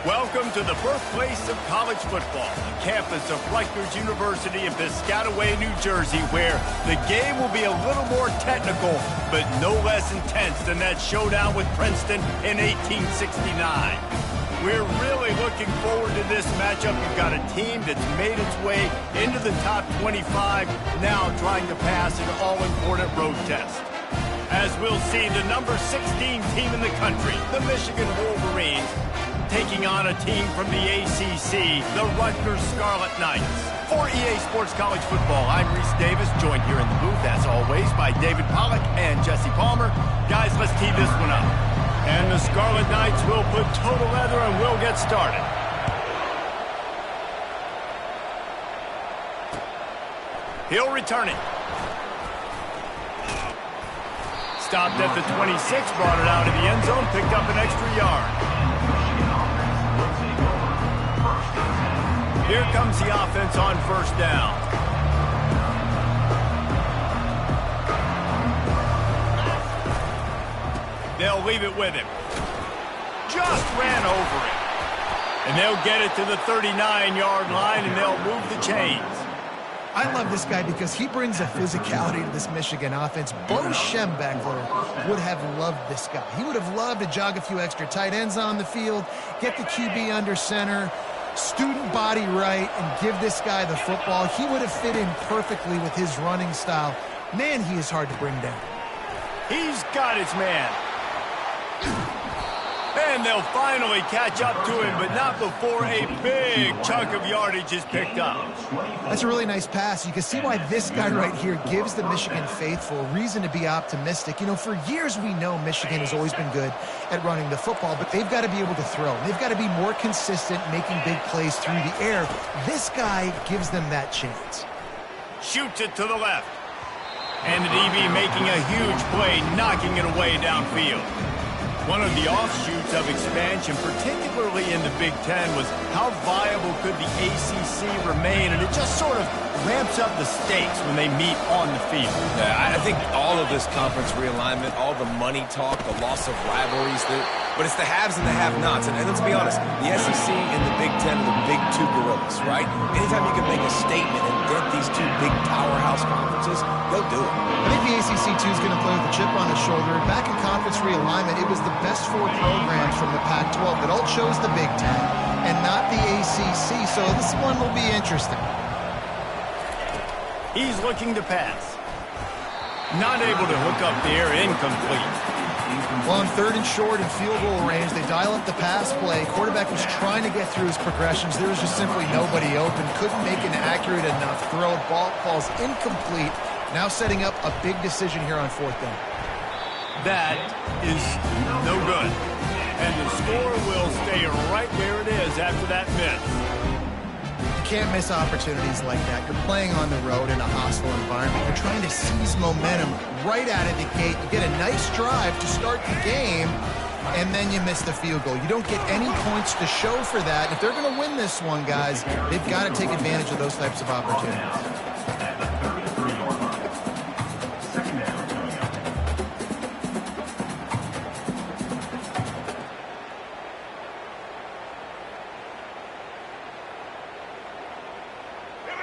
Welcome to the birthplace of college football, the campus of Rutgers University in Piscataway, New Jersey, where the game will be a little more technical, but no less intense than that showdown with Princeton in 1869. We're really looking forward to this matchup. You've got a team that's made its way into the top 25, now trying to pass an all-important road test. As we'll see, the number 16 team in the country, the Michigan Wolverines, taking on a team from the ACC, the Rutgers Scarlet Knights. For EA Sports College Football, I'm Reese Davis, joined here in the booth, as always, by David Pollack and Jesse Palmer. Guys, let's tee this one up. And the Scarlet Knights will put total leather and we'll get started. He'll return it. Stopped at the 26, brought it out of the end zone, picked up an extra yard. Here comes the offense on first down. They'll leave it with him. Just ran over it. And they'll get it to the 39-yard line, and they'll move the chains. I love this guy because he brings a physicality to this Michigan offense. Bo Schembechler would have loved this guy. He would have loved to jog a few extra tight ends on the field, get the QB under center, student body right, and give this guy the football. He would have fit in perfectly with his running style. Man, he is hard to bring down. He's got his man. And they'll finally catch up to him, but not before a big chunk of yardage is picked up. That's a really nice pass. You can see why this guy right here gives the Michigan faithful reason to be optimistic. You know, for years we know Michigan has always been good at running the football, but they've got to be able to throw. They've got to be more consistent making big plays through the air. This guy gives them that chance. Shoots it to the left. And the DB making a huge play, knocking it away downfield. One of the offshoots of expansion, particularly in the Big Ten, was how viable could the ACC remain, and it just sort of ramps up the stakes when they meet on the field. Yeah, I think all of this conference realignment, all the money talk, the loss of rivalries, but it's the haves and the have-nots. And let's be honest, the SEC and the Big Ten are the big two gorillas, right? Anytime you can make a statement and dent these two big powerhouse conferences, they'll do it. I think the ACC, too, is going to play with a chip on his shoulder. Back in conference realignment, it was the best four programs from the Pac-12 that all chose the Big Ten and not the ACC, so this one will be interesting. He's looking to pass. Not able to hook up there, incomplete. Well, on third and short and field goal range, they dial up the pass play. Quarterback was trying to get through his progressions. There was just simply nobody open. Couldn't make an accurate enough throw. Ball falls incomplete. Now setting up a big decision here on fourth down. That is no good. And the score will stay right where it is after that miss. You can't miss opportunities like that. You're playing on the road in a hostile environment. You're trying to seize momentum right out of the gate. You get a nice drive to start the game, and then you miss the field goal. You don't get any points to show for that. If they're going to win this one, guys, they've got to take advantage of those types of opportunities.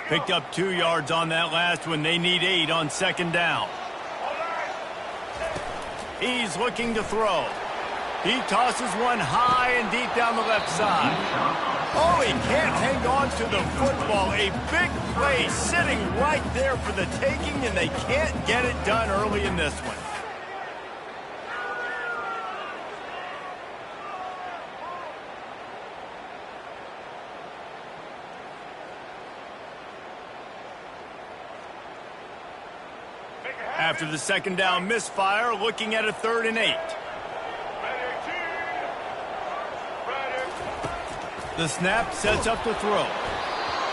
Picked up 2 yards on that last one. They need 8 on second down. He's looking to throw. He tosses one high and deep down the left side. Oh, he can't hang on to the football. A big play sitting right there for the taking, and they can't get it done early in this one. After the second down misfire, looking at a 3rd and 8. The snap sets up to throw.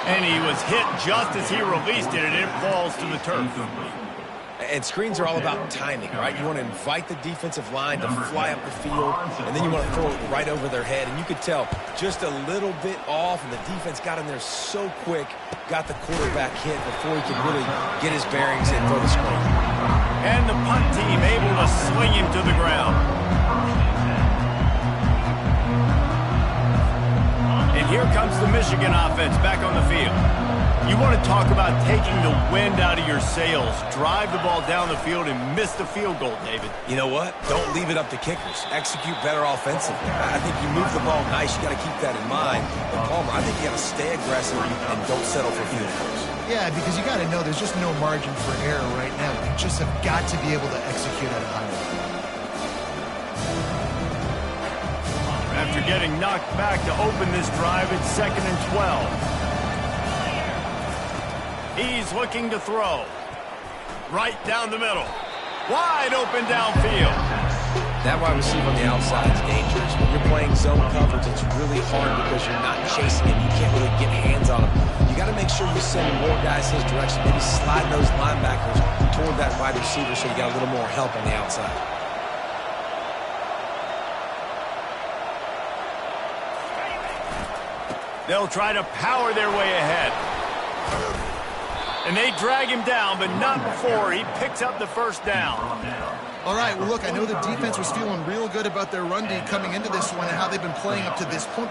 And he was hit just as he released it, and it falls to the turf. And screens are all about timing, right? You want to invite the defensive line to fly up the field, and then you want to throw it right over their head. And you could tell just a little bit off, and the defense got in there so quick, got the quarterback hit before he could really get his bearings and throw the screen. And the punt team able to sling him to the ground. And here comes the Michigan offense back on the field. You want to talk about taking the wind out of your sails. Drive the ball down the field and miss the field goal, David. You know what? Don't leave it up to kickers. Execute better offensively. I think you move the ball nice. You got to keep that in mind. But Palmer, I think you got to stay aggressive and don't settle for field goals. Yeah, because you got to know there's just no margin for error right now. You just have got to be able to execute at a high level. After getting knocked back to open this drive, it's 2nd and 12. He's looking to throw. Right down the middle. Wide open downfield. That wide receiver on the outside is dangerous. When you're playing zone coverage, it's really hard because you're not chasing him. You can't really get hands on him. You got to make sure you send more guys his direction. Maybe slide those linebackers toward that wide receiver so you got a little more help on the outside. They'll try to power their way ahead. And they drag him down, but not before he picks up the first down. All right, well, look, I know the defense was feeling real good about their run D coming into this one and how they've been playing up to this point.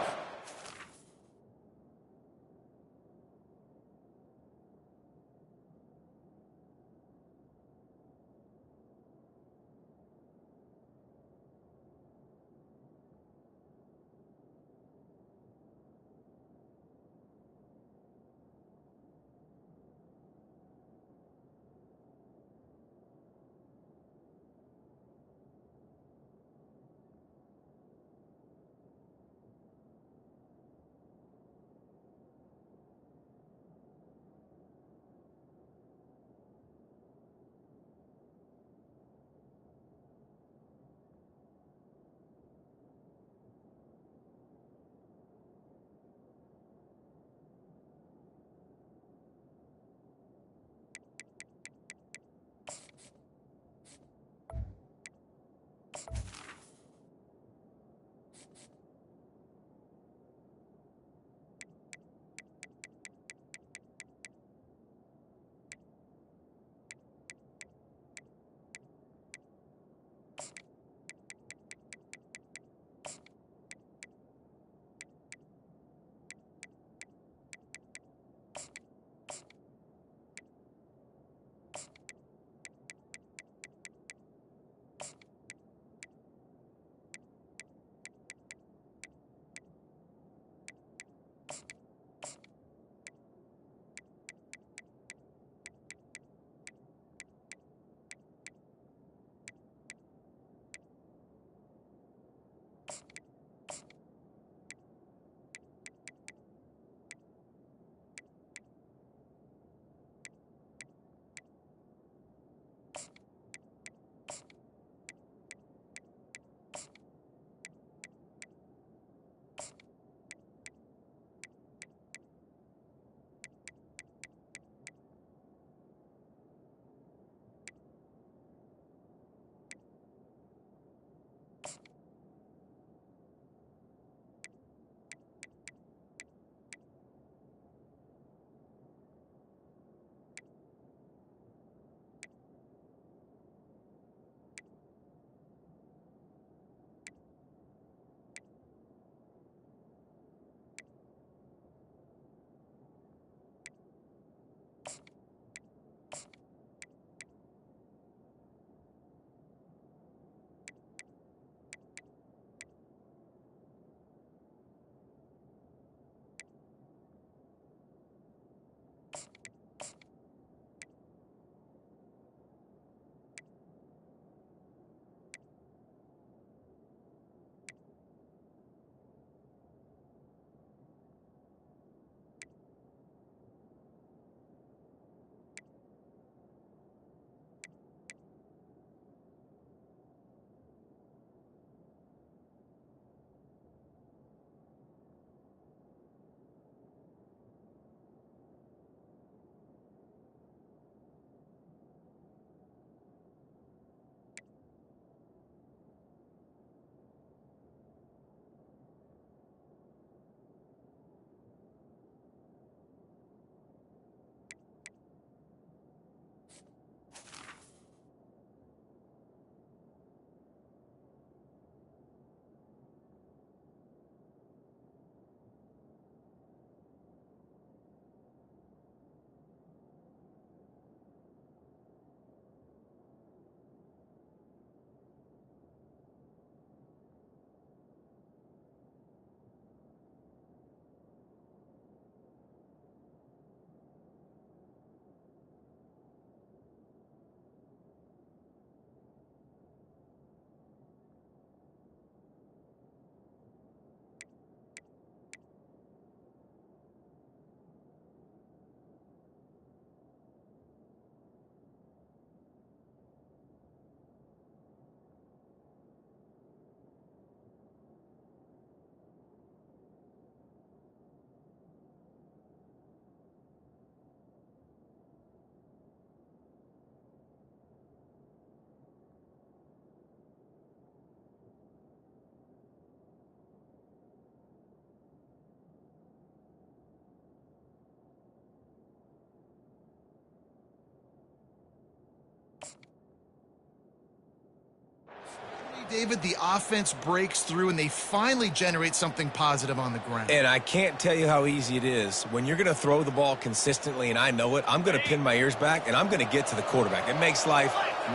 David, the offense breaks through and they finally generate something positive on the ground. And I can't tell you how easy it is. When you're going to throw the ball consistently, and I know it, I'm going to pin my ears back, and I'm going to get to the quarterback. It makes life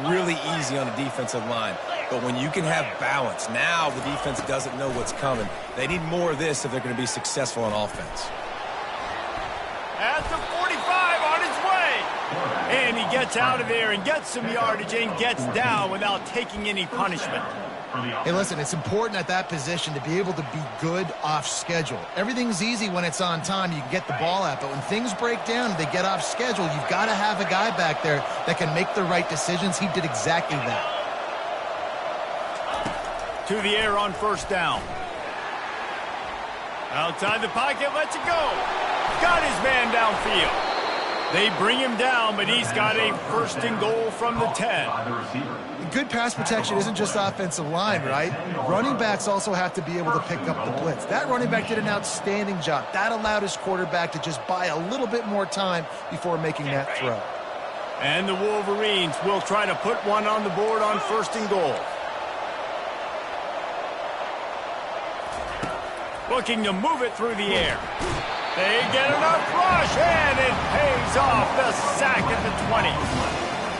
really easy on the defensive line. But when you can have balance, now the defense doesn't know what's coming. They need more of this if they're going to be successful on offense. At the 45 on his way. And he gets out of there and gets some yardage and gets down without taking any punishment. Hey, listen, it's important at that position to be able to be good off schedule. Everything's easy when it's on time. You can get the ball out. But when things break down, they get off schedule, you've got to have a guy back there that can make the right decisions. He did exactly that. To the air on first down. Outside the pocket, lets it go. Got his man downfield. They bring him down, but he's got a first and goal from the 10. Good pass protection isn't just offensive line, right? Running backs also have to be able to pick up the blitz. That running back did an outstanding job. That allowed his quarterback to just buy a little bit more time before making that throw. And the Wolverines will try to put one on the board on first and goal. Looking to move it through the air. They get enough rush, and it pays off. The sack at the 20.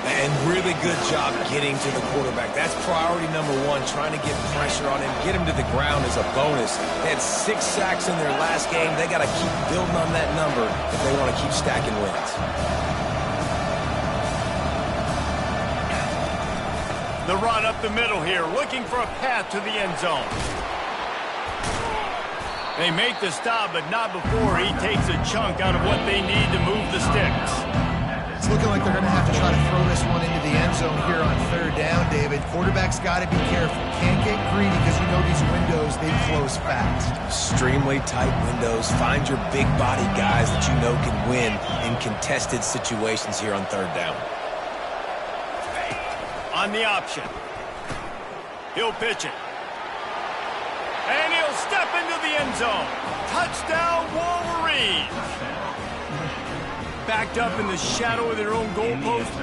And really good job getting to the quarterback. That's priority number one, trying to get pressure on him. Get him to the ground as a bonus. They had 6 sacks in their last game. They got to keep building on that number if they want to keep stacking wins. The run up the middle here, looking for a path to the end zone. They make the stop, but not before he takes a chunk out of what they need to move the sticks. It's looking like they're going to have to try to throw this one into the end zone here on third down, David. Quarterback's got to be careful. Can't get greedy because you know these windows, they close fast. Extremely tight windows. Find your big body guys that you know can win in contested situations here on third down. On the option. He'll pitch it. And he'll step into the end zone. Touchdown, Wolverines. Backed up in the shadow of their own goalpost,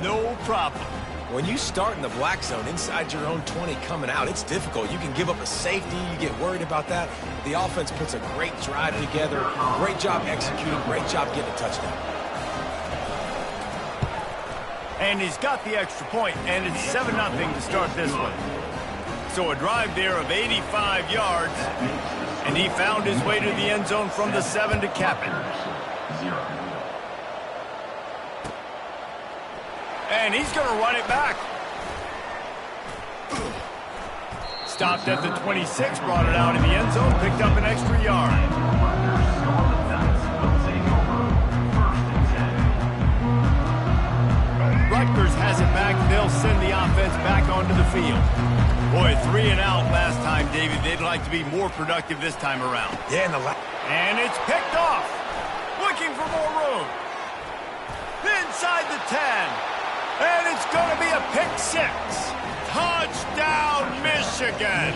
no problem. When you start in the black zone inside your own 20 coming out, it's difficult. You can give up a safety. You get worried about that. The offense puts a great drive together. Great job executing. Great job getting a touchdown. And he's got the extra point, and it's 7-0 to start this one. So a drive there of 85 yards, and he found his way to the end zone from the 7 to cap it. And he's going to run it back. Stopped at the 26, brought it out in the end zone, picked up an extra yard. Rutgers has it back. They'll send the offense back onto the field. Boy, 3 and out last time, David. They'd like to be more productive this time around. Yeah, and it's picked off. Looking for more room. Inside the 10. And it's going to be a pick 6. Touchdown, Michigan.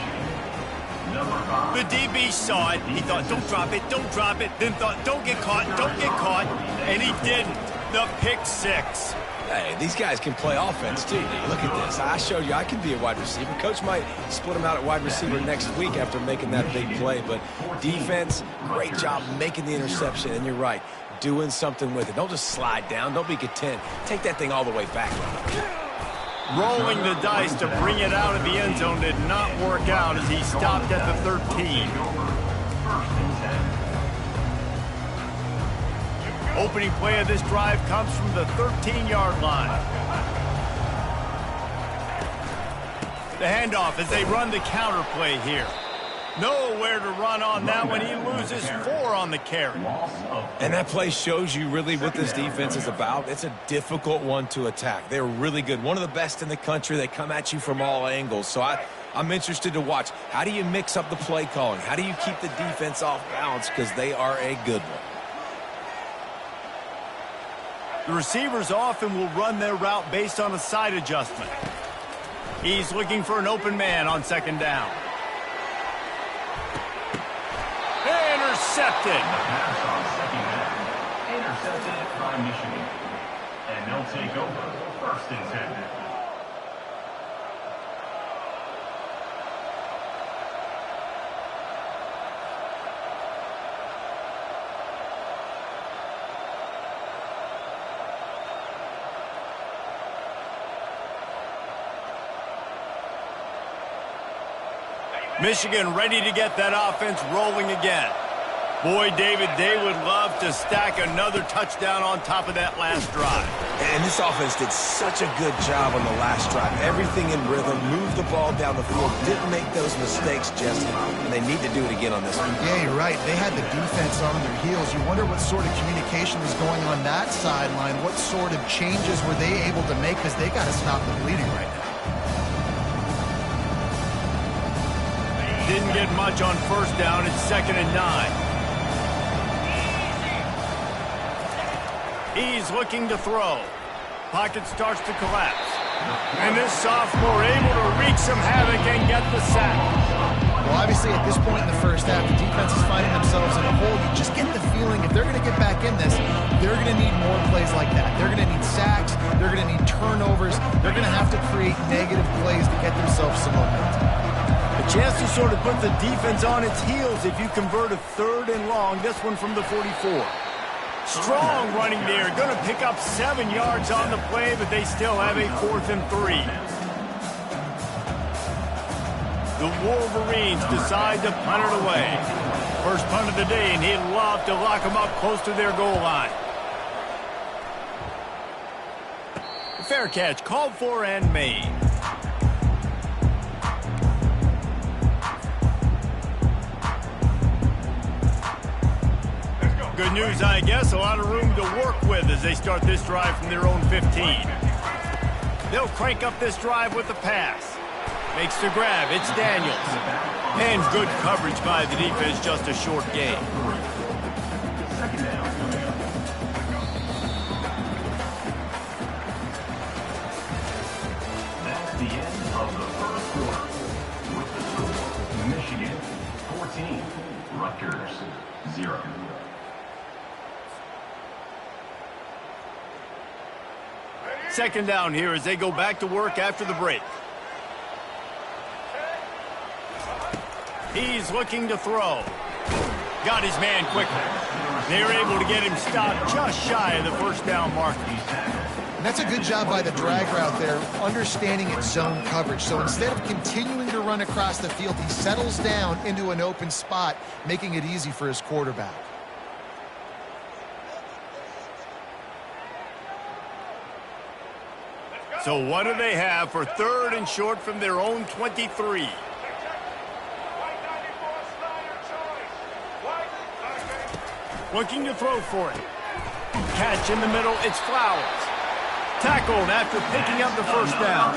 The DB saw it. He thought, don't drop it, don't drop it. Then thought, don't get caught, don't get caught. And he didn't. The pick 6. Hey, these guys can play offense, too. Look at this. I showed you I can be a wide receiver. Coach might split him out at wide receiver next week after making that big play. But defense, great job making the interception. And you're right, doing something with it. Don't just slide down. Don't be content. Take that thing all the way back. Rolling the dice to bring it out of the end zone did not work out as he stopped at the 13. Opening play of this drive comes from the 13-yard line. The handoff as they run the counter play here. Nowhere to run on that one. He loses 4 on the carry. And that play shows you really what this defense is about. It's a difficult one to attack. They're really good. One of the best in the country. They come at you from all angles. So I'm interested to watch. How do you mix up the play calling? How do you keep the defense off balance? Because they are a good one. The receivers often will run their route based on a side adjustment. He's looking for an open man on second down. Intercepted. Intercepted by Michigan. And they'll take over first and 10. Michigan ready to get that offense rolling again. Boy, David, they would love to stack another touchdown on top of that last drive. And this offense did such a good job on the last drive. Everything in rhythm, moved the ball down the field, didn't make those mistakes, Justin, and they need to do it again on this one. Yeah, you're right. They had the defense on their heels. You wonder what sort of communication was going on that sideline. What sort of changes were they able to make, because they got to stop the bleeding right now. Didn't get much on first down. It's 2nd and 9. He's looking to throw. Pocket starts to collapse. And this sophomore able to wreak some havoc and get the sack. Well, obviously, at this point in the first half, the defense is finding themselves in a hole. You just get the feeling if they're going to get back in this, they're going to need more plays like that. They're going to need sacks. They're going to need turnovers. They're going to have to create negative plays to get themselves some momentum. A chance to sort of put the defense on its heels if you convert a 3rd and long. This one from the 44. Strong running there. Going to pick up 7 yards on the play, but they still have a 4th and 3. The Wolverines decide to punt it away. First punt of the day, and he'd love to lock them up close to their goal line. Fair catch called for and made. Good news, I guess. A lot of room to work with as they start this drive from their own 15. They'll crank up this drive with the pass. Makes the grab. It's Daniels. And good coverage by the defense. Just a short gain. That's the end of the first quarter. With the score, Michigan 14, Rutgers 0. Second down here as they go back to work after the break. He's looking to throw. Got his man quickly. They were able to get him stopped just shy of the first down marker. And that's a good job by the drag route there, understanding its zone coverage. So instead of continuing to run across the field, he settles down into an open spot, making it easy for his quarterback. So what do they have for 3rd and short from their own 23? Looking to throw for it. Catch in the middle, it's Flowers. Tackled after picking up the first down.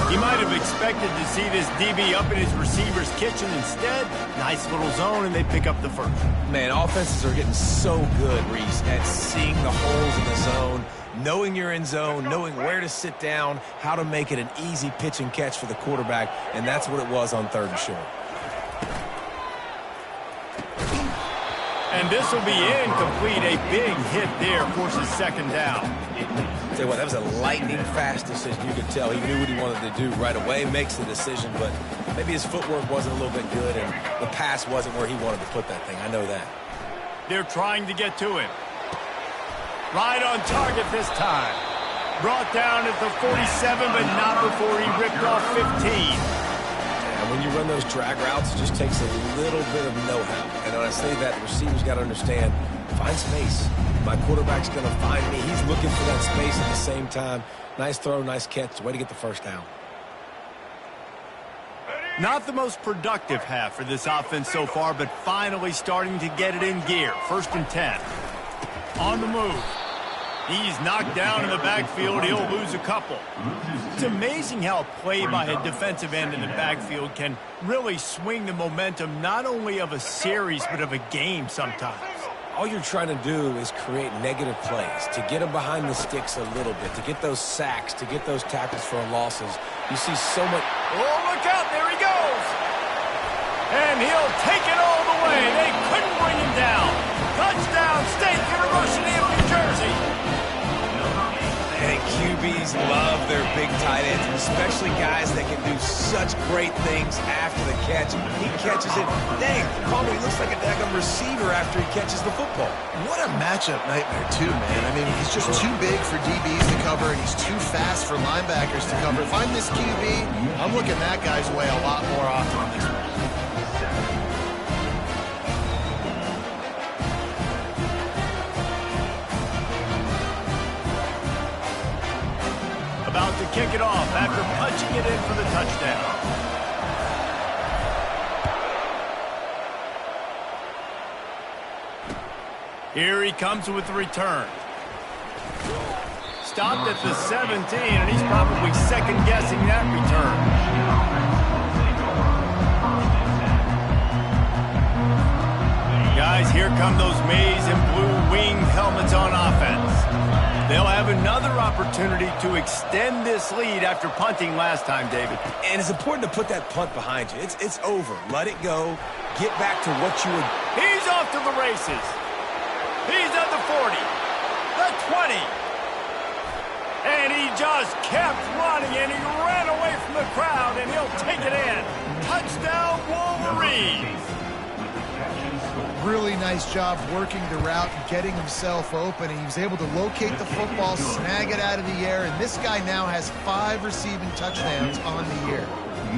He might have expected to see this DB up in his receiver's kitchen. Instead, nice little zone, and they pick up the first. Man, offenses are getting so good, Reese, at seeing the holes in the zone, knowing you're in zone, knowing where to sit down, how to make it an easy pitch and catch for the quarterback, and that's what it was on 3rd and short. And this will be incomplete. A big hit there forces 2nd down. Tell you what, that was a lightning-fast decision. You could tell he knew what he wanted to do right away, makes the decision, but maybe his footwork wasn't a little bit good, and the pass wasn't where he wanted to put that thing. I know that. They're trying to get to him. Right on target this time. Brought down at the 47, but not before he ripped off 15. And when you run those drag routes, it just takes a little bit of know-how. And when I say that, the receiver's got to understand, find space. My quarterback's going to find me. He's looking for that space at the same time. Nice throw, nice catch. Way to get the first down. Not the most productive half for this offense so far, but finally starting to get it in gear. 1st and 10. On the move. He's knocked down in the backfield. He'll lose a couple. It's amazing how a play by a defensive end in the backfield can really swing the momentum not only of a series but of a game sometimes. All you're trying to do is create negative plays, to get them behind the sticks a little bit, to get those sacks, to get those tackles for losses. You see so much... Oh, look out. There he goes. And he'll take it all the way. They couldn't bring him down. Touchdown, State University of New Jersey. And QBs quarterbacks love their big tight ends, especially guys that can do such great things after the catch. He catches it. Dang, probably looks like a daggone receiver after he catches the football. What a matchup nightmare, too, man. I mean, he's just too big for DBs to cover, and he's too fast for linebackers to cover. If I'm this QB, I'm looking that guy's way a lot more often on this one. About to kick it off after punching it in for the touchdown. Here he comes with the return. Stopped at the 17, and he's probably second-guessing that return. Guys, here come those maize and blue winged helmets on offense. They'll have another opportunity to extend this lead after punting last time, David. And it's important to put that punt behind you. It's over. Let it go. Get back to what you were. He's off to the races. He's at the 40, the 20. And he just kept running, and he ran away from the crowd, and he'll take it in. Touchdown, Wolverines. Really nice job working the route and getting himself open. He was able to locate the football, snag it out of the air, and this guy now has 5 receiving touchdowns on the year.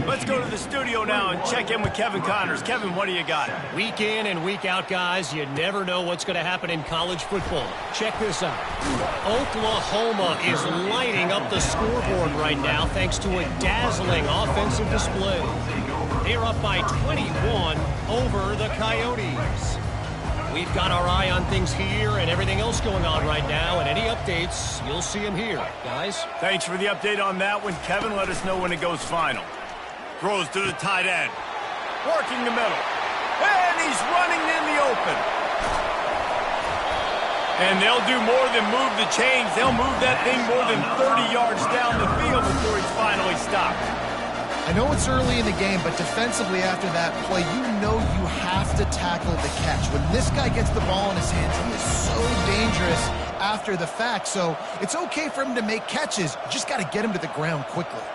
Let's go to the studio now and check in with Kevin Connors. Kevin, what do you got? Week in and week out, guys, you never know what's going to happen in college football. Check this out. Oklahoma is lighting up the scoreboard right now thanks to a dazzling offensive display. They're up by 21 over the Coyotes. We've got our eye on things here and everything else going on right now, and any updates, you'll see them here, guys. Thanks for the update on that one, Kevin. Let us know when it goes final. Throws to the tight end. Working the middle. And he's running in the open. And they'll do more than move the chains. They'll move that thing more than 30 yards down the field before he's finally stopped. I know it's early in the game, but defensively after that play, you know you have to tackle the catch. When this guy gets the ball in his hands, he is so dangerous after the fact. So it's okay for him to make catches. You just got to get him to the ground quickly.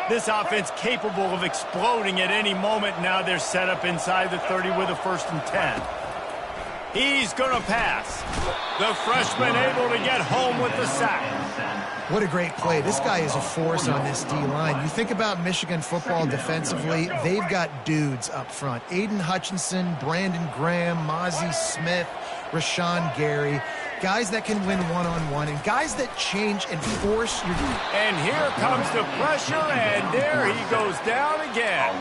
This offense capable of exploding at any moment. Now they're set up inside the 30 with a 1st and 10. He's going to pass. The freshman able to get home with the sack. What a great play. This guy is a force on this D-line. You think about Michigan football defensively, they've got dudes up front. Aiden Hutchinson, Brandon Graham, Mozzie Smith, Rashawn Gary. Guys that can win one-on-one and guys that change and force your... And here comes the pressure, and there he goes down again.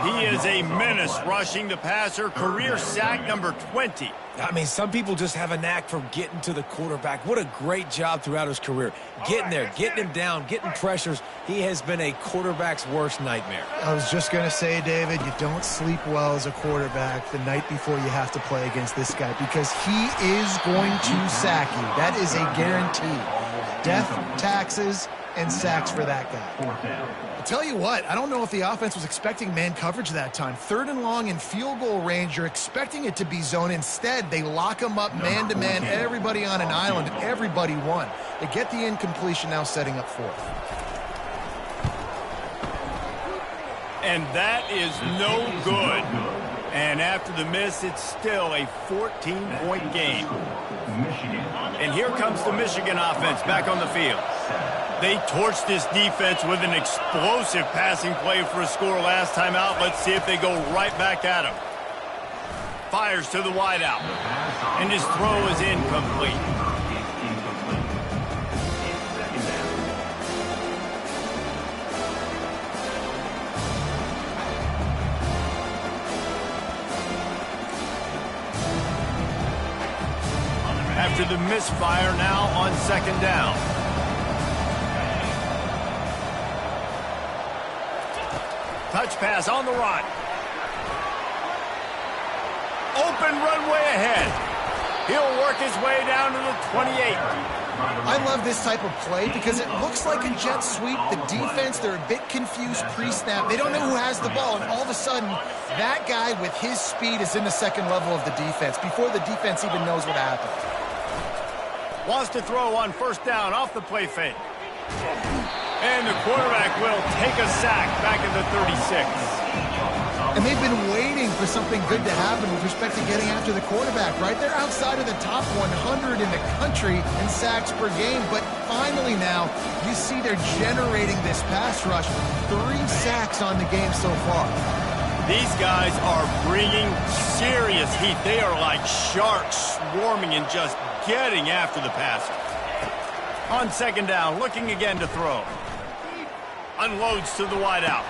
He is a menace rushing the passer, career sack number 20. I mean, some people just have a knack for getting to the quarterback. What a great job throughout his career. Getting there, getting him down, getting pressures. He has been a quarterback's worst nightmare. I was just going to say, David, you don't sleep well as a quarterback the night before you have to play against this guy because he is going to sack you. That is a guarantee. Death, taxes, and sacks for that guy. I'll tell you what, I don't know if the offense was expecting man coverage that time. 3rd and long in field goal range, you're expecting it to be zone. Instead, they lock him up man-to-man, everybody on an island, and everybody won. They get the incompletion, now setting up 4th. And that is no good. And after the miss, it's still a 14-point game. And here comes the Michigan offense back on the field. They torched this defense with an explosive passing play for a score last time out. Let's see if they go right back at him. Fires to the wideout. And his throw is incomplete. After the misfire, now on 2nd down. Touch pass on the run. Open runway ahead. He'll work his way down to the 28. I love this type of play because it looks like a jet sweep. The defense, they're a bit confused pre-snap. They don't know who has the ball, and all of a sudden, that guy with his speed is in the second level of the defense before the defense even knows what happened. Wants to throw on first down off the play fake. And the quarterback will take a sack back at the 36. And they've been waiting for something good to happen with respect to getting after the quarterback, right? They're outside of the top 100 in the country in sacks per game, but finally now you see they're generating this pass rush. 3 sacks on the game so far. These guys are bringing serious heat. They are like sharks swarming and just getting after the pass. On second down, looking again to throw. Unloads to the wideout.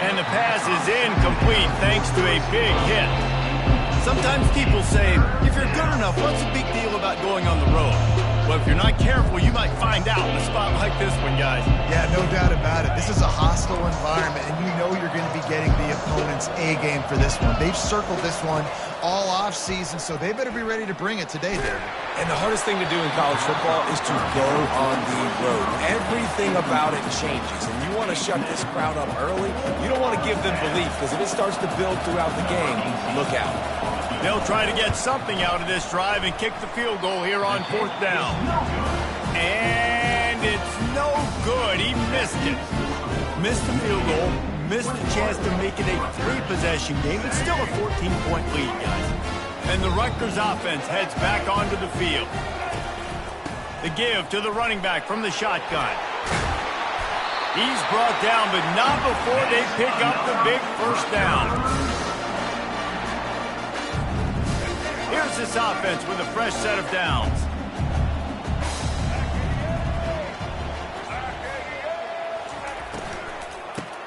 And the pass is incomplete thanks to a big hit. Sometimes people say, if you're good enough, what's the big deal about going on the road? Well, if you're not careful, you might find out in a spot like this one, guys. Yeah, no doubt about it. This is a hostile environment, and you know you're going to be getting the opponent's A game for this one. They've circled this one all off-season, so they better be ready to bring it today, David. And the hardest thing to do in college football is to go on the road. Everything about it changes, and you want to shut this crowd up early. You don't want to give them belief, because if it starts to build throughout the game, look out. They'll try to get something out of this drive and kick the field goal here on fourth down. And it's no good. He missed it. Missed the field goal. Missed the chance to make it a 3-possession game. It's still a 14-point lead, guys. And the Rutgers offense heads back onto the field. The give to the running back from the shotgun. He's brought down, but not before they pick up the big first down. Here's this offense with a fresh set of downs.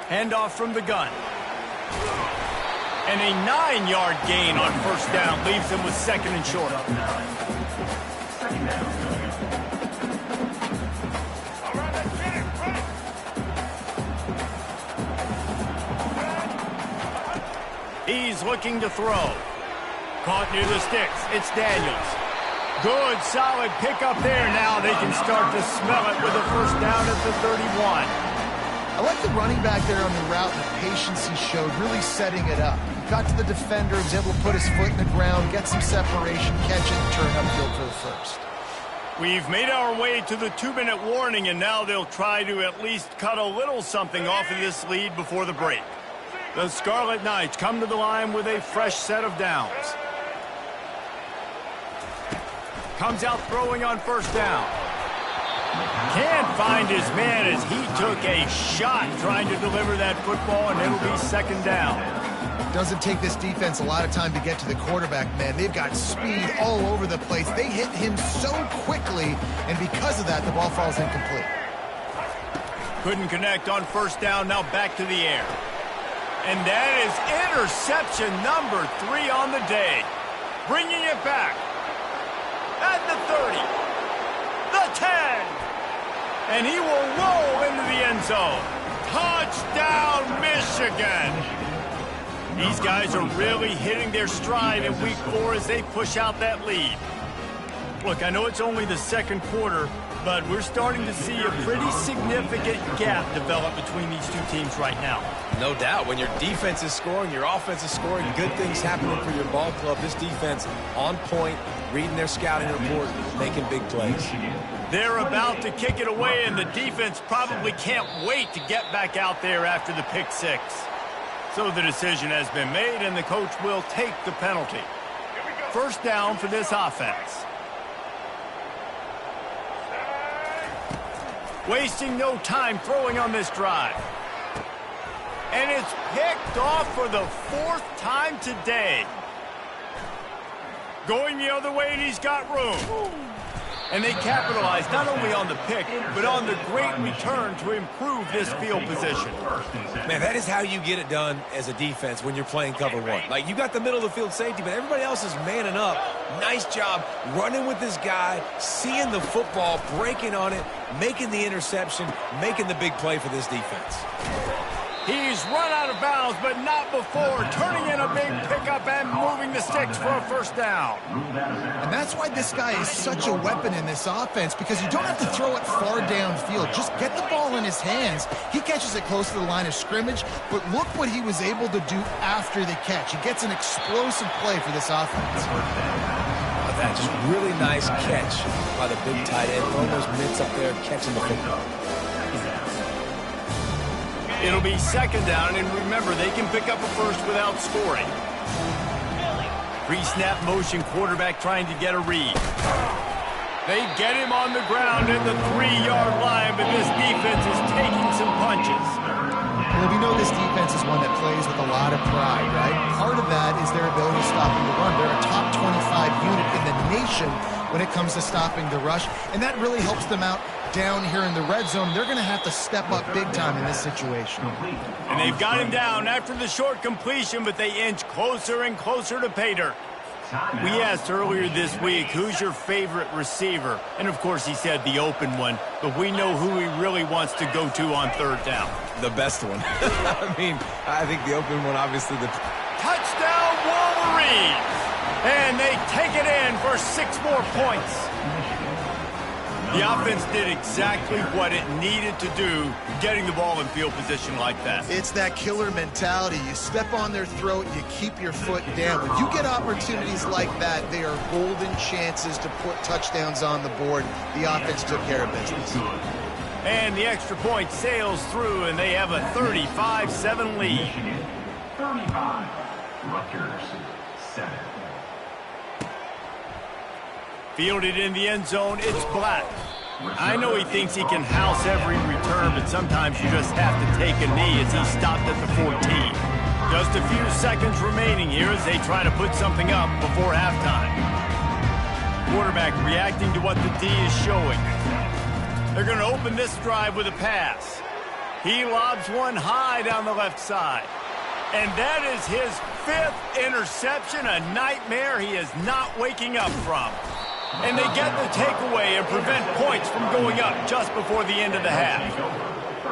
Handoff from the gun. And a 9-yard gain on first down leaves him with second and short. He's looking to throw. Caught near the sticks. It's Daniels. Good, solid pickup there. Now they can start to smell it with a first down at the 31. I like the running back there on the route and the patience he showed, really setting it up. He got to the defender, was able to put his foot in the ground, get some separation, catch it, and turn upfield for the first. We've made our way to the 2-minute warning, and now they'll try to at least cut a little something off of this lead before the break. The Scarlet Knights come to the line with a fresh set of downs. Comes out throwing on first down. Can't find his man as he took a shot trying to deliver that football, and it'll be second down. Doesn't take this defense a lot of time to get to the quarterback, man. They've got speed all over the place. They hit him so quickly, and because of that, the ball falls incomplete. Couldn't connect on first down, now back to the air. And that is interception number 3 on the day. Bringing it back. At the 30, the 10, and he will roll into the end zone. Touchdown, Michigan! These guys are really hitting their stride in week 4 as they push out that lead. Look, I know it's only the second quarter, but we're starting to see a pretty significant gap develop between these two teams right now. No doubt. When your defense is scoring, your offense is scoring, good things happening for your ball club. This defense on point, reading their scouting report, making big plays. They're about to kick it away, and the defense probably can't wait to get back out there after the pick 6. So the decision has been made, and the coach will take the penalty. First down for this offense. Wasting no time throwing on this drive. And it's picked off for the 4th time today. Going the other way, and he's got room. And they capitalize not only on the pick, but on the great return to improve this field position. Man, that is how you get it done as a defense when you're playing cover 1. Like, you got the middle of the field safety, but everybody else is manning up. Nice job running with this guy, seeing the football, breaking on it, making the interception, making the big play for this defense. He's run out of bounds, but not before turning in a big pickup and moving the sticks for a first down. And that's why this guy is such a weapon in this offense, because you don't have to throw it far downfield. Just get the ball in his hands. He catches it close to the line of scrimmage, but look what he was able to do after the catch. He gets an explosive play for this offense. That just really nice catch by the big tight end. Throwing those mitts up there, catching the football. It'll be second down, and remember, they can pick up a first without scoring. Pre-snap motion, quarterback trying to get a read. They get him on the ground at the 3-yard line, but this defense is taking some punches. Well, we know this defense is one that plays with a lot of pride, right? Part of that is their ability to stop the run. They're a top 25 unit in the nation when it comes to stopping the rush, and that really helps them out down here in the red zone. They're going to have to step up big time in this situation. And they've got him down after the short completion, but they inch closer and closer to pay dirt. We asked earlier this week, who's your favorite receiver? And, of course, he said the open one, but we know who he really wants to go to on third down. The best one. I mean, I think the open one, obviously, the touchdown Wolverines! And they take it in for 6 more points. The offense did exactly what it needed to do, getting the ball in field position like that. It's that killer mentality. You step on their throat, you keep your foot down. When you get opportunities like that, they are golden chances to put touchdowns on the board. The offense took care of business. And the extra point sails through, and they have a 35-7 lead. 35. Rutgers, 7. Fielded in the end zone, it's Black. I know he thinks he can house every return, but sometimes you just have to take a knee as he stopped at the 14. Just a few seconds remaining here as they try to put something up before halftime. Quarterback reacting to what the D is showing. They're going to open this drive with a pass. He lobs one high down the left side. And that is his 5th interception, a nightmare he is not waking up from. And they get the takeaway and prevent points from going up just before the end of the half.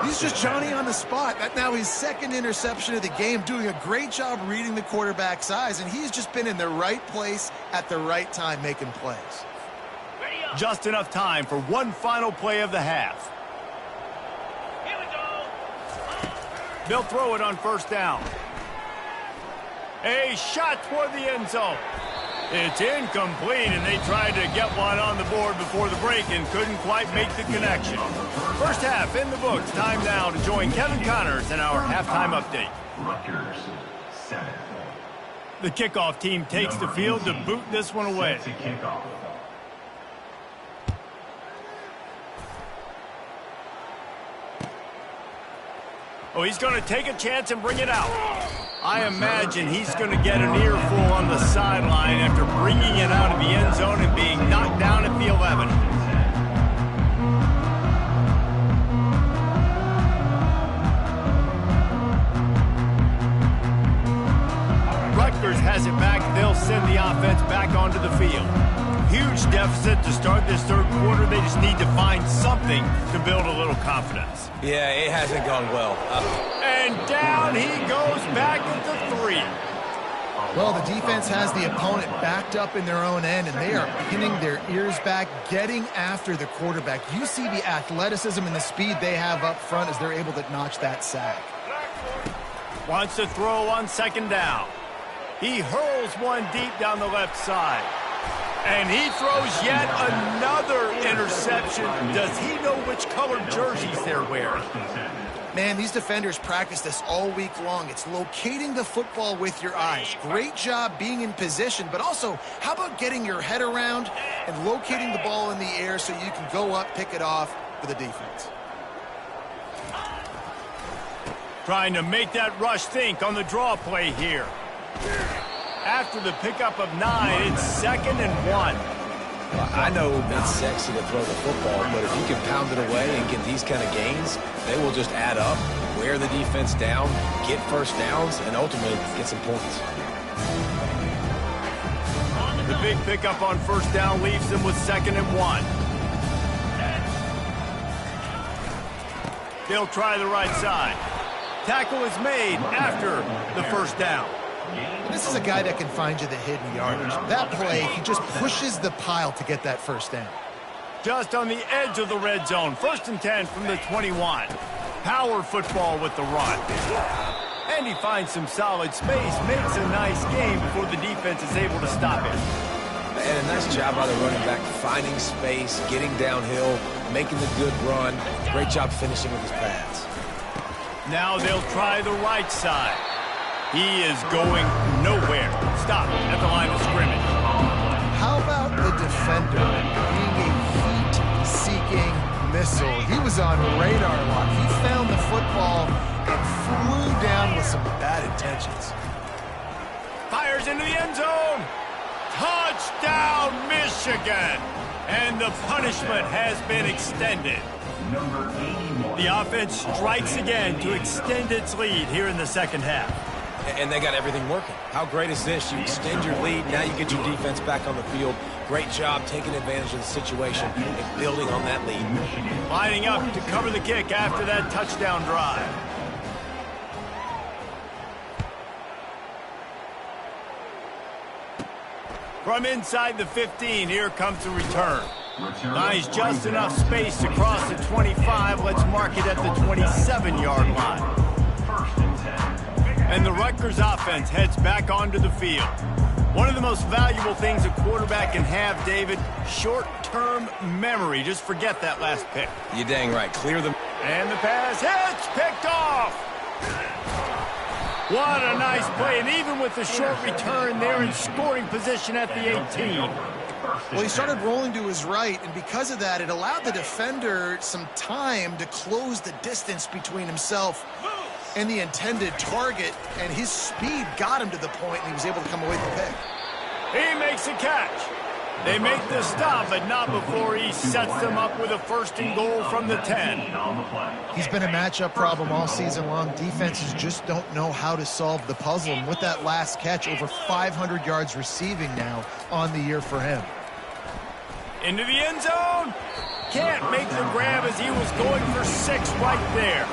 He's just Johnny on the spot. That's now his 2nd interception of the game, doing a great job reading the quarterback's eyes, and he's just been in the right place at the right time making plays. Just enough time for one final play of the half. Here we go. They'll throw it on first down. A shot toward the end zone. It's incomplete, and they tried to get one on the board before the break and couldn't quite make the connection. First half in the books. Time now to join Kevin Connors in our halftime update. Rutgers, 7. The kickoff team takes the field to boot this one away. Set to kickoff. Oh, he's going to take a chance and bring it out. I imagine he's going to get an earful on the sideline after bringing it out of the end zone and being knocked down at the 11. Rutgers has it back. They'll send the offense back onto the field. Huge deficit to start this third quarter. They just need to find something to build a little confidence. Yeah, it hasn't gone well. And down he goes back at the 3. Well, the defense has the opponent backed up in their own end, and they are pinning their ears back, getting after the quarterback. You see the athleticism and the speed they have up front as they're able to notch that sack. Wants to throw on second down. He hurls one deep down the left side. And he throws yet another interception. Does he know which colored jerseys they're wearing? Man, these defenders practice this all week long. It's locating the football with your eyes. Great job being in position, but also, how about getting your head around and locating the ball in the air so you can go up, pick it off for the defense. Trying to make that rush think on the draw play here. After the pickup of 9, it's 2nd and 1. I know it's sexy to throw the football, but if you can pound it away and get these kind of gains, they will just add up, wear the defense down, get first downs, and ultimately get some points. The big pickup on first down leaves them with 2nd and 1. They'll try the right side. Tackle is made after the first down. This is a guy that can find you the hidden yardage. That play, he just pushes the pile to get that first down. Just on the edge of the red zone. 1st and 10 from the 21. Power football with the run. And he finds some solid space, makes a nice game before the defense is able to stop it. And a nice job by the running back, finding space, getting downhill, making the good run. Great job finishing with his pads. Now they'll try the right side. He is going nowhere. Stop at the line of scrimmage. How about the defender being a heat-seeking missile? He was on radar lock. He found the football and flew down with some bad intentions. Fires into the end zone. Touchdown, Michigan. And the punishment has been extended. The offense strikes again to extend its lead here in the second half. And they got everything working. How great is this? You extend your lead, now you get your defense back on the field. Great job taking advantage of the situation and building on that lead. Lining up to cover the kick after that touchdown drive. From inside the 15, here comes the return. Nice, just enough space to cross the 25. Let's mark it at the 27-yard line. And the Rutgers offense heads back onto the field. One of the most valuable things a quarterback can have, David, short-term memory. Just forget that last pick. You're dang right. Clear them. And the pass hits, picked off. What a nice play, and even with the short return, they're in scoring position at the 18. Well, he started rolling to his right, and because of that, it allowed the defender some time to close the distance between himself and the intended target, and his speed got him to the point, and he was able to come away with the pick. He makes a catch. They make the stop, but not before he sets them up with a 1st and goal from the 10. He's been a matchup problem all season long. Defenses just don't know how to solve the puzzle, and with that last catch, over 500 yards receiving now on the year for him. Into the end zone. Can't make the grab as he was going for 6 right there.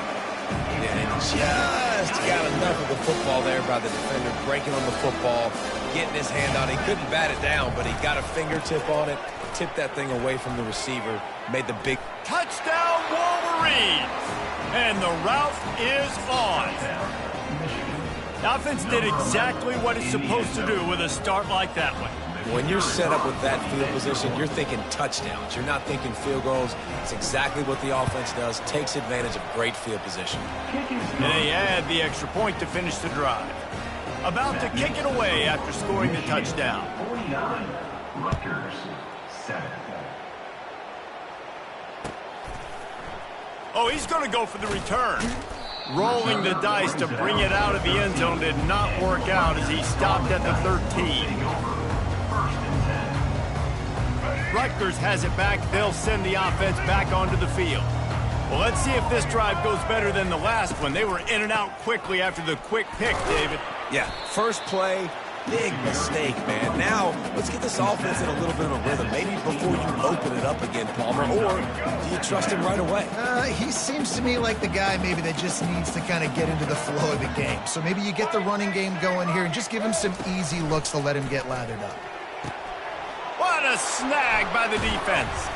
And just got enough of the football there by the defender, breaking on the football, getting his hand on it. He couldn't bat it down, but he got a fingertip on it, tipped that thing away from the receiver, made the big touchdown Wolverines. And the route is on. The offense did exactly what it's supposed to do with a start like that one. When you're set up with that field position, you're thinking touchdowns. You're not thinking field goals. It's exactly what the offense does, takes advantage of great field position. And they add the extra point to finish the drive. About to kick it away after scoring the touchdown. 49, Rutgers, 7. Oh, he's going to go for the return. Rolling the dice to bring it out of the end zone did not work out as he stopped at the 13. Rutgers has it back. They'll send the offense back onto the field. Well, let's see if this drive goes better than the last one. They were in and out quickly after the quick pick, David. Yeah, first play, big mistake, man. Now, let's get this offense in a little bit of a rhythm. Maybe before you open it up again, Palmer, or do you trust him right away? He seems to me like the guy maybe that just needs to kind of get into the flow of the game. So maybe you get the running game going here and just give him some easy looks to let him get lathered up. What a snag by the defense.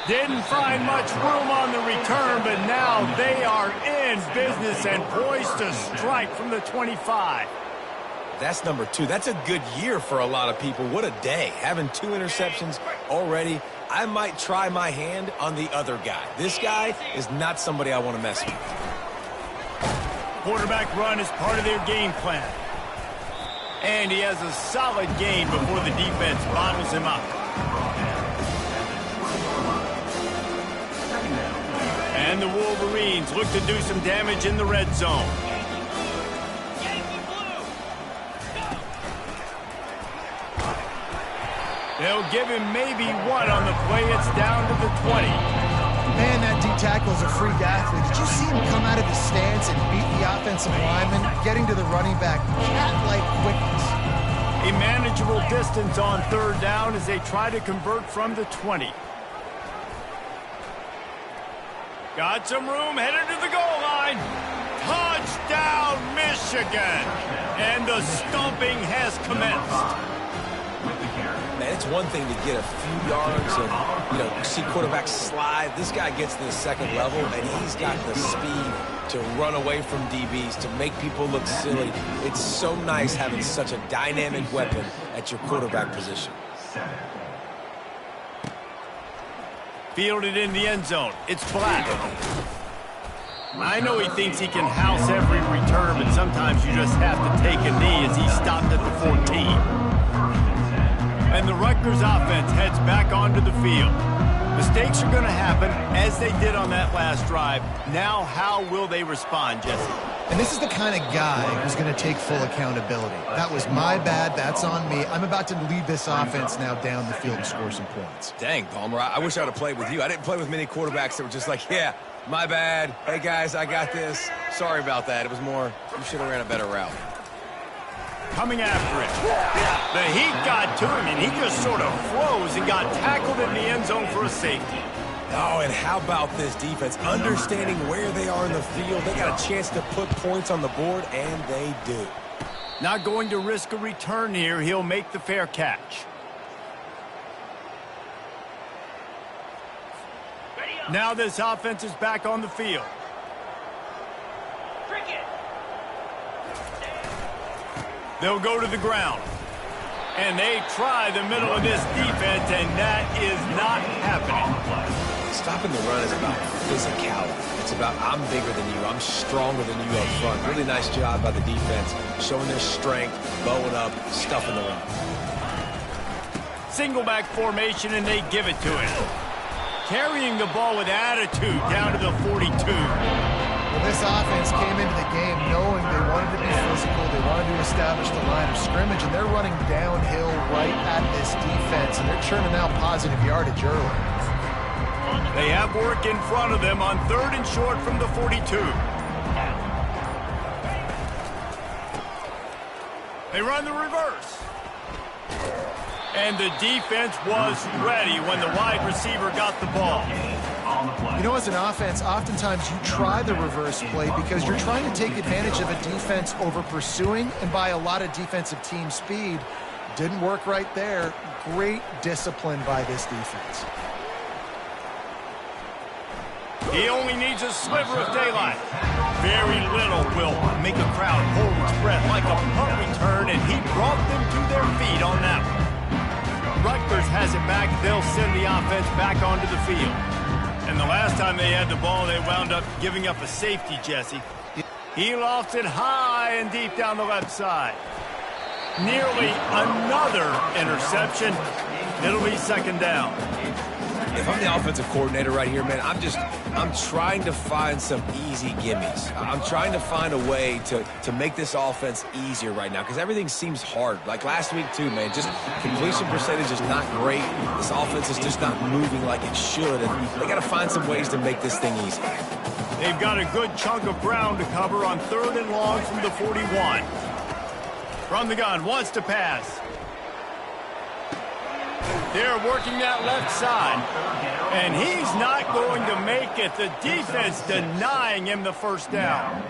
Didn't find much room on the return, but now they are in business and poised to strike from the 25. That's number 2. That's a good year for a lot of people. What a day. Having 2 interceptions already. I might try my hand on the other guy. This guy is not somebody I want to mess with. Quarterback run is part of their game plan. And he has a solid gain before the defense bottles him up. And the Wolverines look to do some damage in the red zone. They'll give him maybe 1 on the play. It's down to the 20. Man, that D-tackle is a freak athlete. Did you see him come out of his stance and beat the offensive lineman, getting to the running back? Cat-like quickness. A manageable distance on 3rd down as they try to convert from the 20. Got some room, headed to the goal line. Michigan. And the stomping has commenced. Man, it's one thing to get a few yards and, see quarterbacks slide. This guy gets to the second level, and he's got the speed to run away from DBs, to make people look silly. It's so nice having such a dynamic weapon at your quarterback position. Fielded in the end zone. It's Black. I know he thinks he can house every return, but sometimes you just have to take a knee as he stopped at the 14. And the Rutgers offense heads back onto the field. Mistakes are going to happen, as they did on that last drive. Now, how will they respond, Jesse? And this is the kind of guy who's going to take full accountability. That was my bad. That's on me. I'm about to lead this offense now down the field and score some points. Dang, Palmer, I wish I would have played with you. I didn't play with many quarterbacks that were just like, yeah, my bad. Hey, guys, I got this. Sorry about that. It was more, you should have ran a better route. Coming after it. The heat got to him, and he just sort of froze and got tackled in the end zone for a safety. Oh, and how about this defense? Understanding where they are in the field. They got a chance to put points on the board, and they do. Not going to risk a return here. He'll make the fair catch. Now this offense is back on the field. They'll go to the ground. And they try the middle of this defense, and that is not happening. Stopping the run is about physicality. It's about I'm bigger than you. I'm stronger than you up front. Really nice job by the defense, showing their strength, bowing up, stuffing the run. Single back formation, and they give it to him. Carrying the ball with attitude down to the 42. Well, this offense came into the game knowing they wanted to be physical, they wanted to establish the line of scrimmage, and they're running downhill right at this defense, and they're churning out positive yardage early. They have work in front of them on 3rd and short from the 42. They run the reverse. And the defense was ready when the wide receiver got the ball. You know, as an offense, oftentimes you try the reverse play because you're trying to take advantage of a defense over pursuing and by a lot of defensive team speed. Didn't work right there. Great discipline by this defense. He only needs a sliver of daylight. Very little will make a crowd hold its breath like a punt return, and he brought them to their feet on that one. Rutgers has it back. They'll send the offense back onto the field. And the last time they had the ball, they wound up giving up a safety, Jesse. He lofts it high and deep down the left side. Nearly another interception. It'll be 2nd down. If I'm the offensive coordinator right here, man, I'm trying to find some easy gimmies. I'm trying to find a way to make this offense easier right now because everything seems hard. Like last week, too, man, just completion percentage is not great. This offense is just not moving like it should, and they got to find some ways to make this thing easy. They've got a good chunk of ground to cover on 3rd and long from the 41. From the gun, wants to pass. They're working that left side. And he's not going to make it. The defense denying him the 1st down.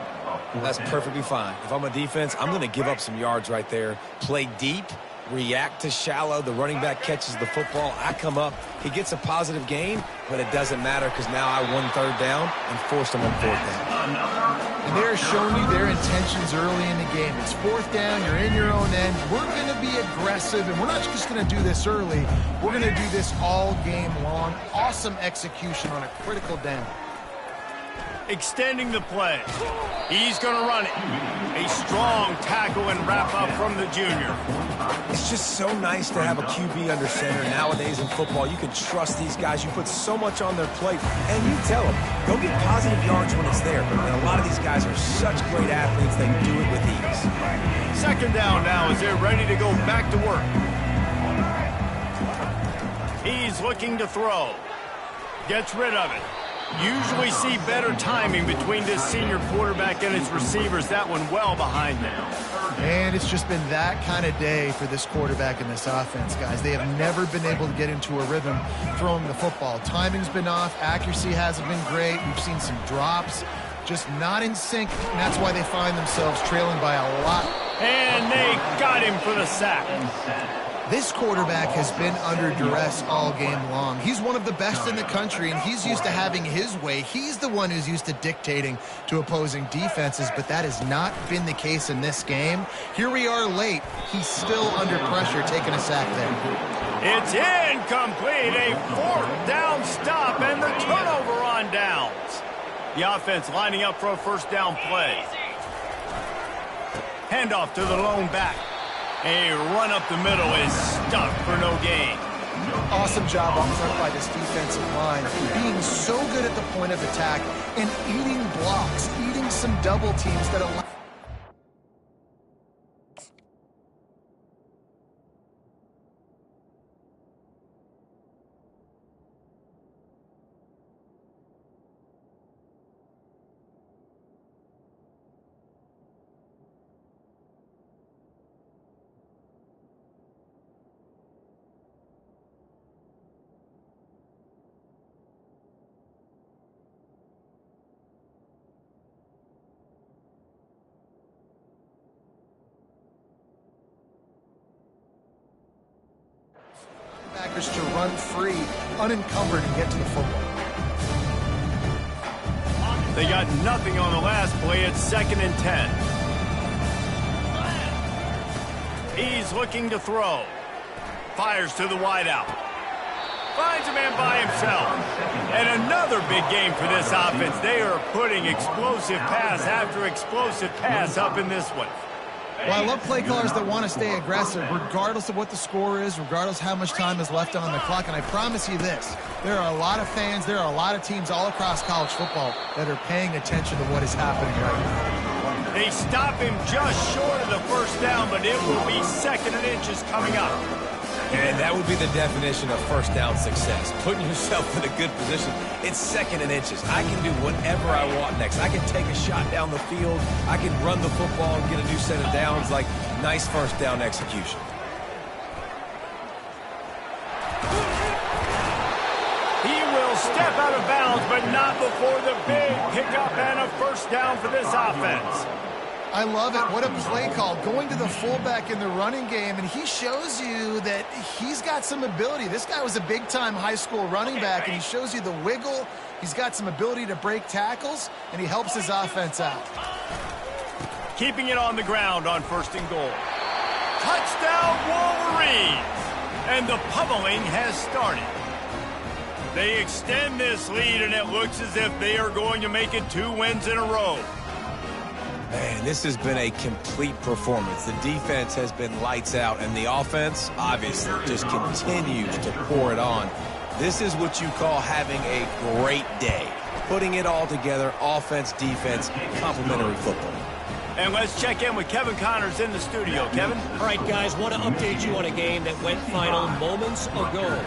That's perfectly fine. If I'm a defense, I'm going to give up some yards right there. Play deep, react to shallow. The running back catches the football. I come up. He gets a positive gain, but it doesn't matter because now I won 3rd down and forced him on 4th down. And they're showing you their intentions early in the game. It's 4th down. You're in your own end. We're going to be aggressive, and we're not just going to do this early. We're going to do this all game long. Awesome execution on a critical down. Extending the play. He's going to run it. A strong tackle and wrap up from the junior. It's just so nice to have a QB under center. Nowadays in football, you can trust these guys. You put so much on their plate, and you tell them, go get positive yards when it's there. And a lot of these guys are such great athletes, they do it with ease. 2nd down now as they're ready to go back to work. He's looking to throw. Gets rid of it. Usually see better timing between this senior quarterback and his receivers. That one well behind them. And it's just been that kind of day for this quarterback and this offense, guys. They have never been able to get into a rhythm throwing the football. Timing's been off. Accuracy hasn't been great. We've seen some drops. just not in sync, and that's why they find themselves trailing by a lot. And they got him for the sack. This quarterback has been under duress all game long. He's one of the best in the country, and he's used to having his way. He's the one who's used to dictating to opposing defenses, but that has not been the case in this game. Here we are late. He's still under pressure, taking a sack there. It's incomplete. A 4th down stop and the turnover on downs. The offense lining up for a first down play. Handoff to the lone back. A run up the middle is stuck for no gain. Awesome job up front by this defensive line, being so good at the point of attack and eating blocks, eating some double teams that allow. Backers to run free, unencumbered, and get to the football. They got nothing on the last play. It's 2nd and 10. He's looking to throw. Fires to the wideout. Finds a man by himself. And another big game for this offense. They are putting explosive pass after explosive pass up in this one. Well, I love play callers that want to stay aggressive, regardless of what the score is, regardless how much time is left on the clock. And I promise you this, there are a lot of fans, there are a lot of teams all across college football that are paying attention to what is happening right now. They stop him just short of the first down, but it will be 2nd and inches coming up. And that would be the definition of first down success. Putting yourself in a good position. It's 2nd and inches. I can do whatever I want next. I can take a shot down the field. I can run the football and get a new set of downs. Like, nice first down execution. He will step out of bounds, but not before the big pickup and a first down for this offense. I love it. What a play call. Going to the fullback in the running game, and he shows you that he's got some ability. This guy was a big-time high school running back, and he shows you the wiggle. He's got some ability to break tackles, and he helps his offense out. Keeping it on the ground on 1st and goal. Touchdown, Wolverines! And the pummeling has started. They extend this lead, and it looks as if they are going to make it 2 wins in a row. Man, this has been a complete performance. The defense has been lights out, and the offense, obviously, just continues to pour it on. This is what you call having a great day. Putting it all together, offense, defense, complimentary football. And let's check in with Kevin Connors in the studio. Kevin? All right, guys, want to update you on a game that went final moments ago.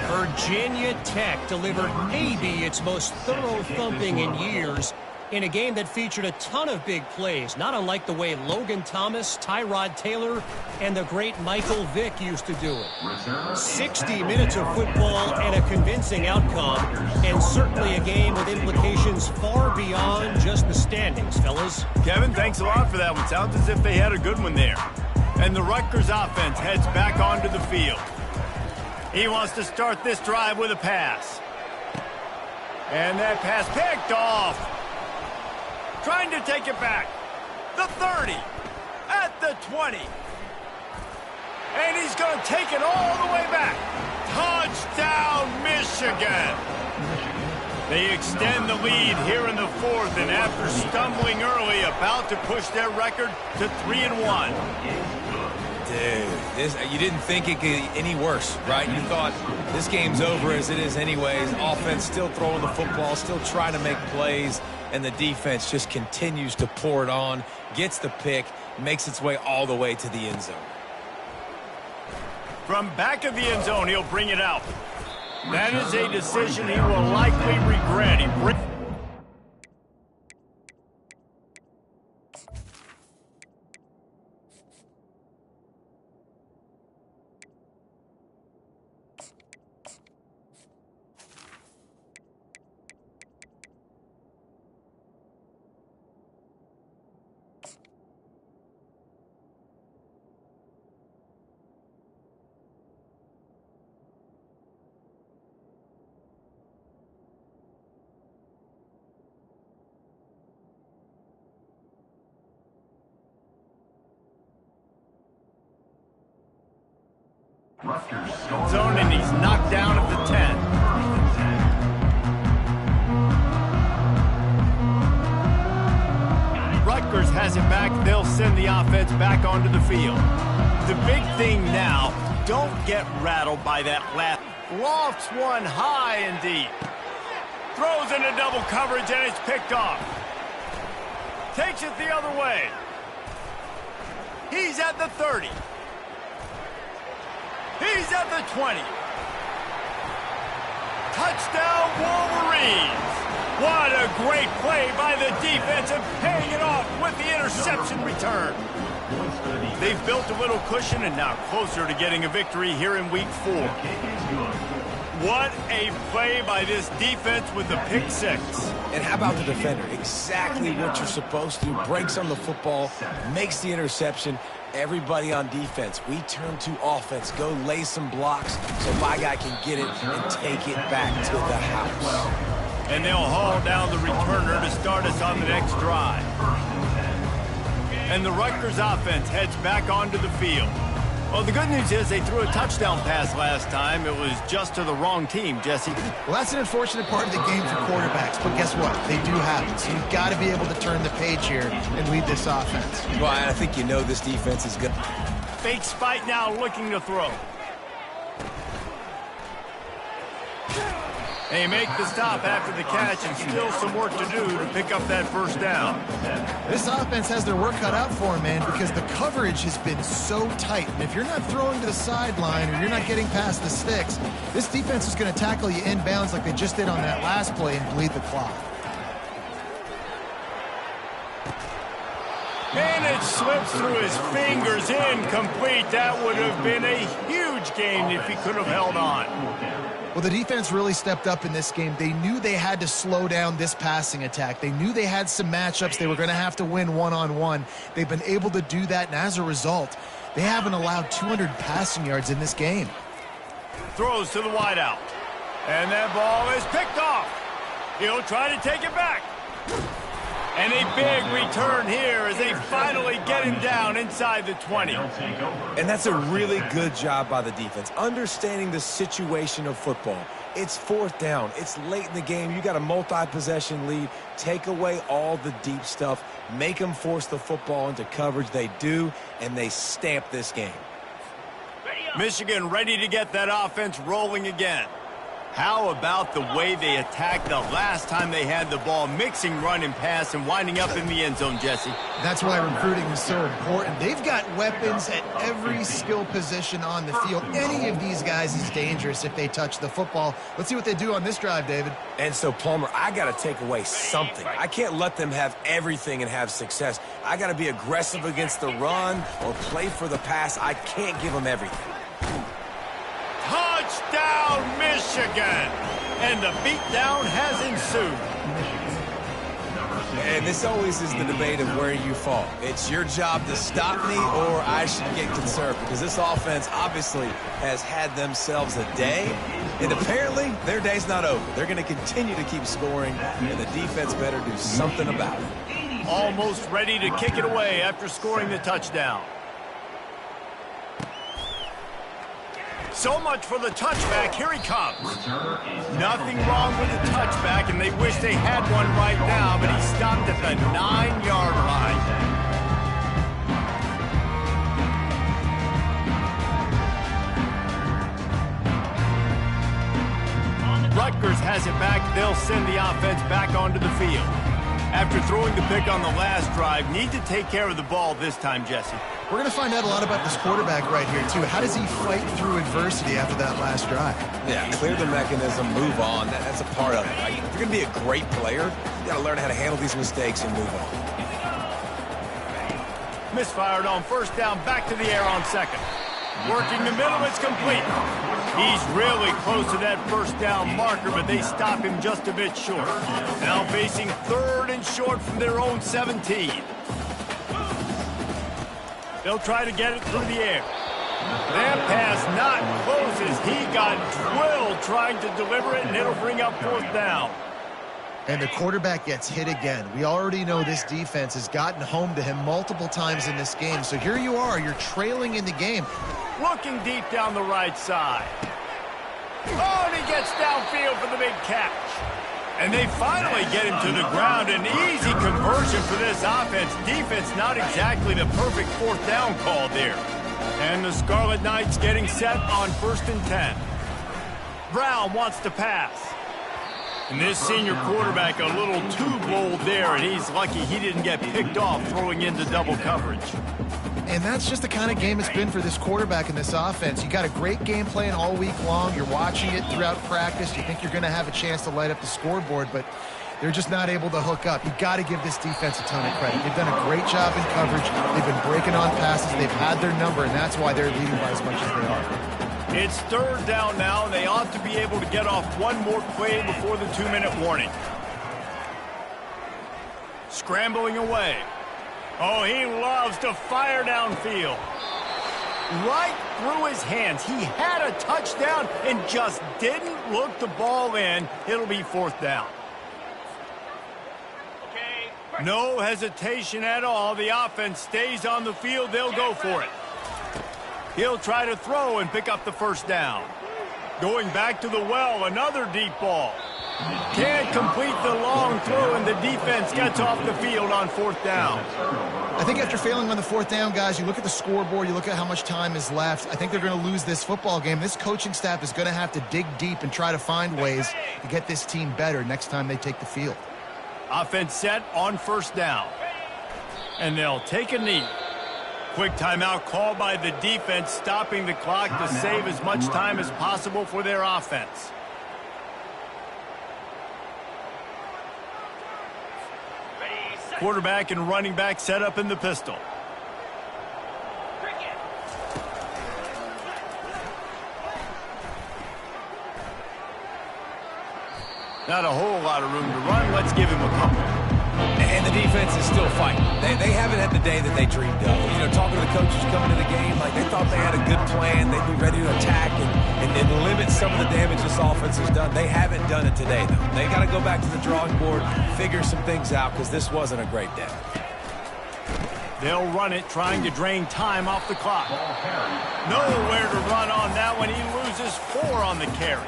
Virginia Tech delivered maybe its most thorough thumping in years in a game that featured a ton of big plays, not unlike the way Logan Thomas, Tyrod Taylor, and the great Michael Vick used to do it. 60 minutes of football and a convincing outcome, and certainly a game with implications far beyond just the standings, fellas. Kevin, thanks a lot for that one. Sounds as if they had a good one there. And the Rutgers offense heads back onto the field. He wants to start this drive with a pass. And that pass picked off. Trying to take it back. The 30. At the 20. And he's going to take it all the way back. Touchdown, Michigan. They extend the lead here in the 4th, and after stumbling early, about to push their record to 3-1. Dude, you didn't think it could get any worse, right? You thought this game's over as it is anyways. Offense still throwing the football, still trying to make plays, and the defense just continues to pour it on, gets the pick, makes its way all the way to the end zone. From back of the end zone, he'll bring it out. That is a decision he will likely regret. Rutgers Zone, and he's knocked down at the 10. Rutgers has it back. They'll send the offense back onto the field. The big thing now, don't get rattled by that last. Lofts one high and deep. Throws into double coverage, and it's picked off. Takes it the other way. He's at the 30. He's at the 20. Touchdown, Wolverines. What a great play by the defense and paying it off with the interception return. They've built a little cushion and now closer to getting a victory here in week 4. What a play by this defense with the pick 6. And how about the defender? Exactly what you're supposed to do. Breaks on the football, makes the interception. Everybody on defense, we turn to offense. Go lay some blocks so my guy can get it and take it back to the house. And they'll haul down the returner to start us on the next drive. And the Rutgers offense heads back onto the field. Well, the good news is they threw a touchdown pass last time. It was just to the wrong team, Jesse. Well, that's an unfortunate part of the game for quarterbacks, but guess what? They do have it. So you've got to be able to turn the page here and lead this offense. Well, I think you know this defense is good. Fake spike now, looking to throw. They make the stop after the catch, and still some work to do to pick up that first down. This offense has their work cut out for them, man, because the coverage has been so tight. And if you're not throwing to the sideline or you're not getting past the sticks, this defense is going to tackle you inbounds like they just did on that last play and bleed the clock. And it slips through his fingers, incomplete. That would have been a huge gain if he could have held on. Well, the defense really stepped up in this game. They knew they had to slow down this passing attack. They knew they had some matchups they were going to have to win one-on-one. They've been able to do that, and as a result, they haven't allowed 200 passing yards in this game. Throws to the wideout. And that ball is picked off. He'll try to take it back. And a big return here as they finally get him down inside the 20. And that's a really good job by the defense, understanding the situation of football. It's 4th down. It's late in the game. You got a multi-possession lead. Take away all the deep stuff. Make them force the football into coverage. They do, and they stamp this game. Michigan ready to get that offense rolling again. How about the way they attacked the last time they had the ball, mixing run and pass and winding up in the end zone, Jesse? That's why recruiting is so important. They've got weapons at every skill position on the field. Any of these guys is dangerous if they touch the football. Let's see what they do on this drive, David. And so, Palmer, I got to take away something. I can't let them have everything and have success. I got to be aggressive against the run or play for the pass. I can't give them everything. Touchdown, Michigan! And the beatdown has ensued. And this always is the debate of where you fall. It's your job to stop me or I should get concerned, because this offense obviously has had themselves a day, and apparently their day's not over. They're going to continue to keep scoring, and the defense better do something about it. Almost ready to kick it away after scoring the touchdown. So much for the touchback. Here he comes. Nothing wrong with the touchback, and they wish they had one right now, but he stopped at the 9-yard line. Rutgers has it back. They'll send the offense back onto the field. After throwing the pick on the last drive, need to take care of the ball this time, Jesse. We're going to find out a lot about this quarterback right here, too. How does he fight through adversity after that last drive? Yeah, clear the mechanism, move on. That's a part of it, right? If you're going to be a great player, you got to learn how to handle these mistakes and move on. Misfired on first down, back to the air on second. Working the middle, it's complete. He's really close to that first down marker, but they stop him just a bit short. Now facing 3rd and short from their own 17. They'll try to get it through the air. That pass not close as he got drilled trying to deliver it, and it'll bring up 4th down. And the quarterback gets hit again. We already know this defense has gotten home to him multiple times in this game. So here you are, you're trailing in the game. Looking deep down the right side. Oh, and he gets downfield for the big catch. And they finally get him to the ground. An easy conversion for this offense. Defense not exactly the perfect fourth down call there. And the Scarlet Knights getting set on 1st and 10. Brown wants to pass. And this senior quarterback a little too bold there, and he's lucky he didn't get picked off throwing into double coverage. And that's just the kind of game it's been for this quarterback in this offense. You got a great game plan all week long. You're watching it throughout practice. You think you're going to have a chance to light up the scoreboard, but they're just not able to hook up. You got to give this defense a ton of credit. They've done a great job in coverage. They've been breaking on passes. They've had their number, and that's why they're leading by as much as they are. It's 3rd down now, and they ought to be able to get off one more play before the 2-minute warning. Scrambling away. Oh, he loves to fire downfield. Right through his hands. He had a touchdown and just didn't look the ball in. It'll be 4th down. No hesitation at all. The offense stays on the field. They'll go for it. He'll try to throw and pick up the 1st down. Going back to the well, another deep ball. Can't complete the long throw, and the defense gets off the field on 4th down. I think after failing on the 4th down, guys, you look at the scoreboard, you look at how much time is left. I think they're going to lose this football game. This coaching staff is going to have to dig deep and try to find ways to get this team better next time they take the field. Offense set on 1st down. And they'll take a knee. Quick timeout called by the defense, stopping the clock to save as much time as possible for their offense. Quarterback and running back set up in the pistol. Not a whole lot of room to run. Let's give him a couple. And the defense is still fighting. They haven't had the day that they dreamed of. You know, talking to the coaches coming to the game, like they thought they had a good plan. They'd be ready to attack and limit some of the damage this offense has done. They haven't done it today, though. They got to go back to the drawing board, figure some things out, because this wasn't a great day. They'll run it, trying to drain time off the clock. Nowhere to run on that one. He loses 4 on the carry.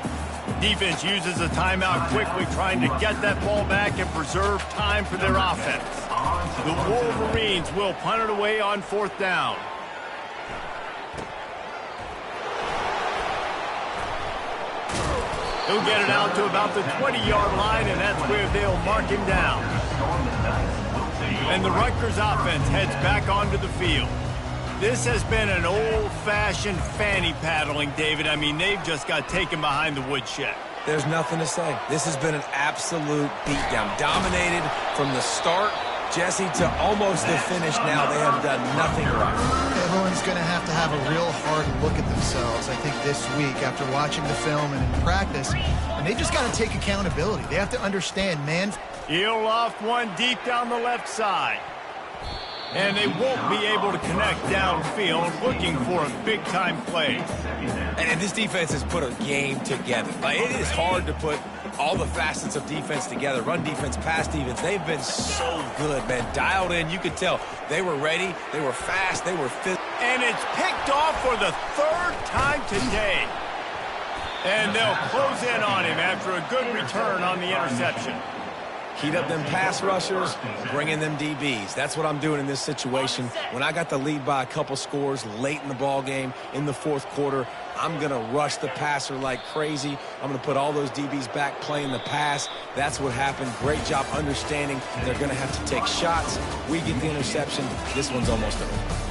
Defense uses a timeout quickly, trying to get that ball back and preserve time for their offense. The Wolverines will punt it away on 4th down. He'll get it out to about the 20-yard line, and that's where they'll mark him down. And the Rutgers offense heads back onto the field. This has been an old-fashioned fanny paddling, David. I mean, they've just got taken behind the woodshed. There's nothing to say. This has been an absolute beatdown. Dominated from the start, Jesse, to almost the finish now. They have done nothing right. Everyone's going to have a real hard look at themselves, I think, this week after watching the film and in practice. And they just got to take accountability. They have to understand, man. He'll loft one deep down the left side. And they won't be able to connect downfield, looking for a big-time play. And this defense has put a game together. Like, it is hard to put all the facets of defense together. Run defense, pass defense. They've been so good, man. Dialed in. You could tell they were ready. They were fast. They were fit. And it's picked off for the 3rd time today. And they'll close in on him after a good return on the interception. Heat up them pass rushers, bring in them DBs. That's what I'm doing in this situation. When I got the lead by a couple scores late in the ball game in the 4th quarter, I'm going to rush the passer like crazy. I'm going to put all those DBs back playing the pass. That's what happened. Great job understanding they're going to have to take shots. We get the interception. This one's almost over.